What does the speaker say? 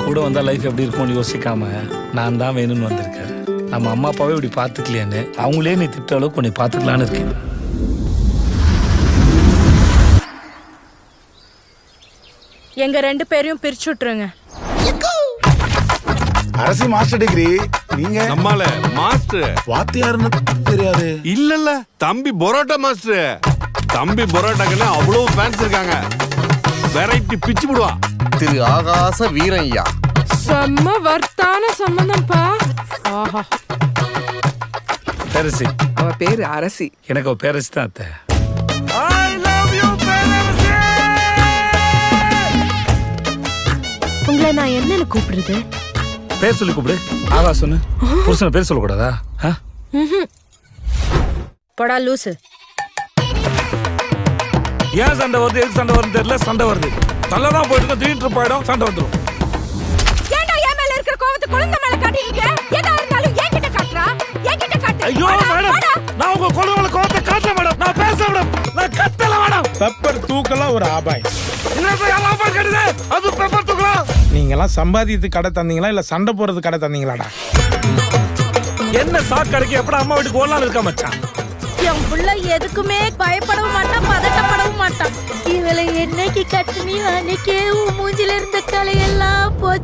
கூட வந்தால் லைஃப் எப்படி இருக்கும்னு யோசிக்காம நான் தான் வேணும்னு வந்திருக்கேன். நம்ம அம்மா அப்பாவே இப்படி பார்த்துக்கலையேன்னு அவங்களே நீ திட்ட அளவுக்கு உன்னை பார்த்துக்கலான்னு இருக்கேன். எங்க 2 பேரையும் பிரிச்சு விட்டுருங்க. அரசி மாஸ்டர் டிகிரி, நீங்க நம்மால மாஸ்டர் வாத்தியாருன்னு தெரியாது. இல்ல தம்பி பரோட்டா மாஸ்டர். தம்பி பரோட்டாக்குன்னு அவ்வளவு ஃபேன்ஸ் இருக்காங்க. வெரைட்டி பிச்சு விடுவா. திரு ஆகாச வீரய்யா. செம்ம வர்த்தான சம்பந்தம்ப்பா. ஆஹா. பேரசி. அவ பேரு அரசி. எனக்கு அவ பேரசி தான் அத்தை. உங்களை நான் என்னன்னு கூப்பிடுறது? பேர் சொல்லி கூப்பிடு. ஆகாஷ் சொன்னு. புருஷனை பேர் சொல்லக்கூடாதா? போடா லூசு. ஏன் சண்டை வருது, எதுக்கு சண்டை வருது தெரியல. சண்டை வருது நல்லாதான் போயிட்டு திடீர்னு போயிடும், சண்டை வந்துடும். ஏன்டா என் மேல இருக்கிற கோவத்தை குழந்தை மேல காட்டிட்டீங்க? ஏதா இருந்தாலும் என்கிட்ட காட்டுறா. என்கிட்ட காட்டு. ஐயோ மேடம், நான் உங்க குழந்தை மேல கோவத்தை காட்டல மேடம். நான் பேச மேடம், நான் கத்தல மேடம். பெப்பர் தூக்கலாம் ஒரு ஆபாய். அது பெப்பர் தூக்கலாம். நீங்கெல்லாம் சம்பாதித்து கடை தந்தீங்களா இல்ல சண்டை போறது கடை தந்தீங்களாடா? என்ன சாக்கு கடைக்கு எப்படா அம்மா வீட்டுக்கு ஓடலாம் இருக்கா மச்சான்? என் புள்ள எதுக்குமே பயப்படவும் மாட்டான், பதட்டப்படவும் மாட்டான். இவளை என்னைக்கு கட்டுனியோ அன்னைக்கே உன் மூஞ்சில இருந்த கலையெல்லாம் போச்சு.